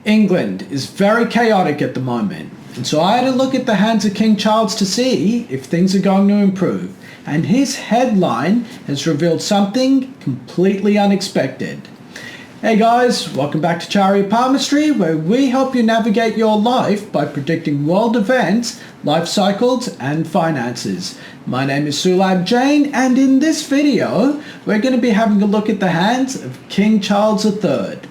England is very chaotic at the moment, and so I had a look at the hands of King Charles to see if things are going to improve, and his headline has revealed something completely unexpected. Hey guys, welcome back to Chariot Palmistry, where we help you navigate your life by predicting world events, life cycles and finances. My name is Sulabh Jain, and in this video we're going to be having a look at the hands of King Charles III.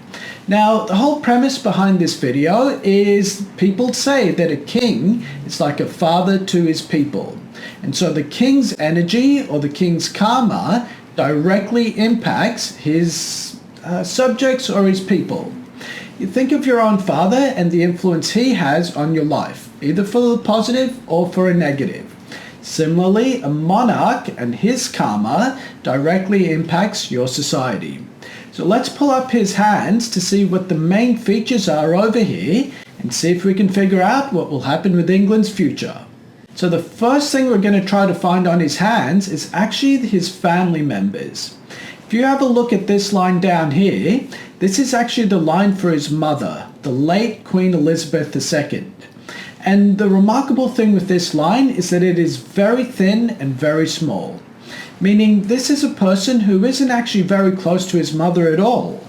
Now, the whole premise behind this video is people say that a king is like a father to his people. And so the king's energy or the king's karma directly impacts his subjects or his people. You think of your own father and the influence he has on your life, either for the positive or for a negative. Similarly, a monarch and his karma directly impacts your society. So let's pull up his hands to see what the main features are over here and see if we can figure out what will happen with England's future. So the first thing we're going to try to find on his hands is actually his family members. If you have a look at this line down here, this is actually the line for his mother, the late Queen Elizabeth II. And the remarkable thing with this line is that it is very thin and very small, meaning this is a person who isn't actually very close to his mother at all.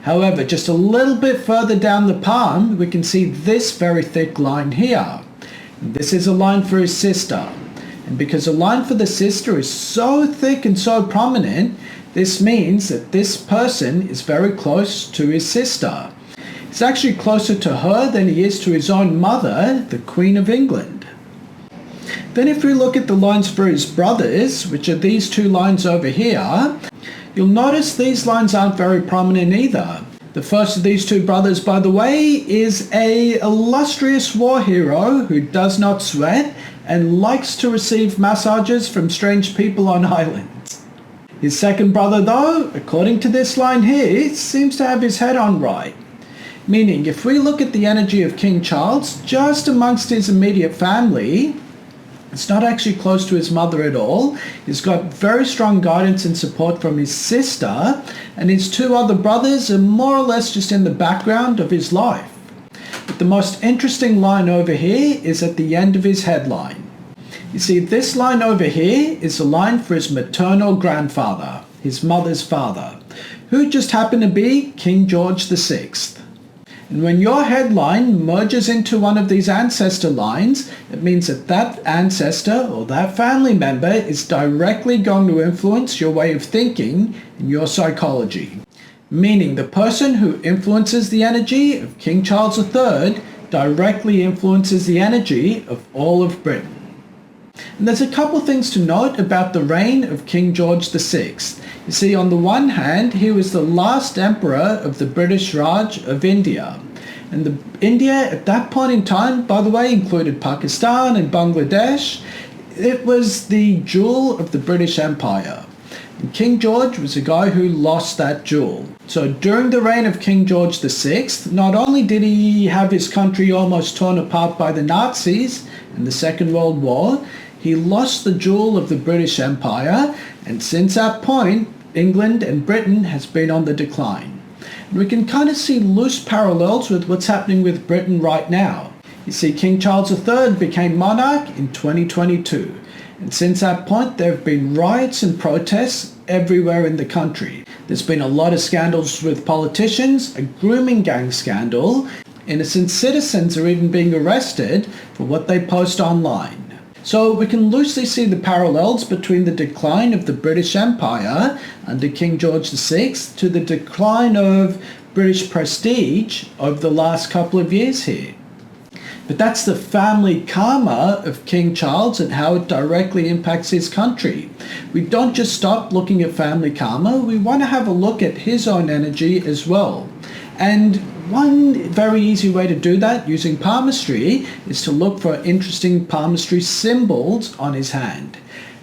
However, just a little bit further down the palm, we can see this very thick line here. And this is a line for his sister. And because a line for the sister is so thick and so prominent, this means that this person is very close to his sister. He's actually closer to her than he is to his own mother, the Queen of England. Then if we look at the lines for his brothers, which are these two lines over here, you'll notice these lines aren't very prominent either. The first of these two brothers, by the way, is an illustrious war hero who does not sweat and likes to receive massages from strange people on islands. His second brother, though, according to this line here, seems to have his head on right. Meaning, if we look at the energy of King Charles, just amongst his immediate family, it's not actually close to his mother at all. He's got very strong guidance and support from his sister, and his two other brothers are more or less just in the background of his life. But the most interesting line over here is at the end of his headline. You see, this line over here is a line for his maternal grandfather, his mother's father, who just happened to be King George VI. And when your headline merges into one of these ancestor lines, it means that that ancestor or that family member is directly going to influence your way of thinking and your psychology. Meaning the person who influences the energy of King Charles III directly influences the energy of all of Britain. And there's a couple things to note about the reign of King George VI. You see, on the one hand, he was the last emperor of the British Raj of India. And India at that point in time, by the way, included Pakistan and Bangladesh. It was the jewel of the British Empire. And King George was a guy who lost that jewel. So during the reign of King George VI, not only did he have his country almost torn apart by the Nazis in the Second World War, he lost the jewel of the British Empire, and since that point, England and Britain has been on the decline. And we can kind of see loose parallels with what's happening with Britain right now. You see, King Charles III became monarch in 2022, and since that point there have been riots and protests everywhere in the country. There's been a lot of scandals with politicians, a grooming gang scandal. Innocent citizens are even being arrested for what they post online. So we can loosely see the parallels between the decline of the British Empire under King George VI to the decline of British prestige over the last couple of years here. But that's the family karma of King Charles and how it directly impacts his country. We don't just stop looking at family karma, we want to have a look at his own energy as well. And one very easy way to do that using palmistry is to look for interesting palmistry symbols on his hand.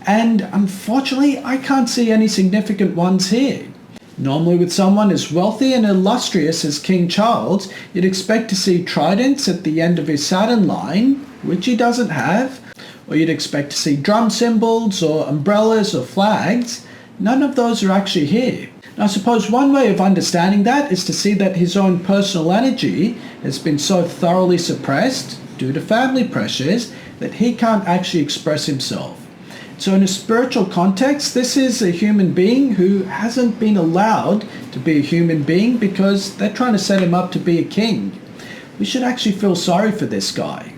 And unfortunately, I can't see any significant ones here. Normally with someone as wealthy and illustrious as King Charles, you'd expect to see tridents at the end of his Saturn line, which he doesn't have, or you'd expect to see drum symbols or umbrellas or flags. None of those are actually here. And I suppose one way of understanding that is to see that his own personal energy has been so thoroughly suppressed due to family pressures that he can't actually express himself. So in a spiritual context, this is a human being who hasn't been allowed to be a human being because they're trying to set him up to be a king. We should actually feel sorry for this guy.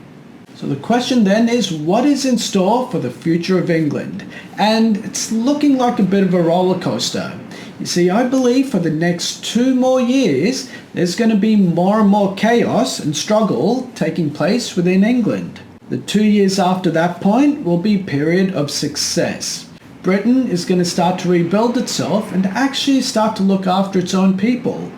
So the question then is, what is in store for the future of England? And it's looking like a bit of a roller coaster. You see, I believe for the next 2 more years, there's going to be more and more chaos and struggle taking place within England. The 2 years after that point will be a period of success. Britain is going to start to rebuild itself and actually start to look after its own people.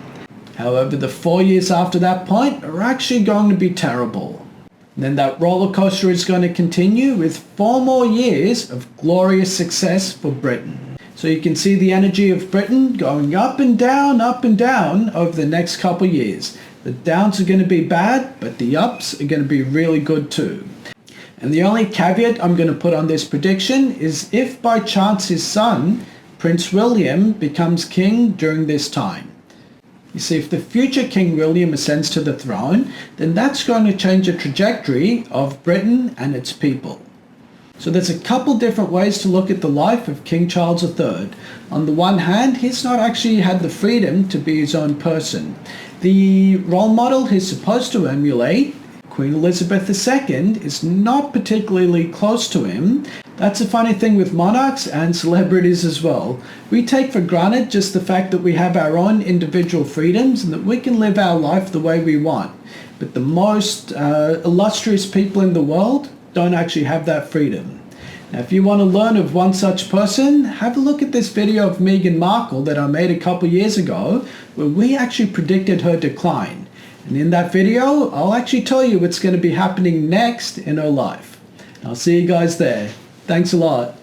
However, the 4 years after that point are actually going to be terrible. And then that roller coaster is going to continue with 4 more years of glorious success for Britain. So you can see the energy of Britain going up and down over the next couple years. The downs are going to be bad, but the ups are going to be really good too. And the only caveat I'm going to put on this prediction is if by chance his son, Prince William, becomes king during this time. You see, if the future King William ascends to the throne, then that's going to change the trajectory of Britain and its people. So there's a couple different ways to look at the life of King Charles III. On the one hand, he's not actually had the freedom to be his own person. The role model he's supposed to emulate, Queen Elizabeth II, is not particularly close to him. That's a funny thing with monarchs and celebrities as well. We take for granted just the fact that we have our own individual freedoms and that we can live our life the way we want. But the most illustrious people in the world don't actually have that freedom. Now, if you want to learn of one such person, have a look at this video of Meghan Markle that I made a couple years ago, where we actually predicted her decline. And in that video, I'll actually tell you what's going to be happening next in her life. I'll see you guys there. Thanks a lot.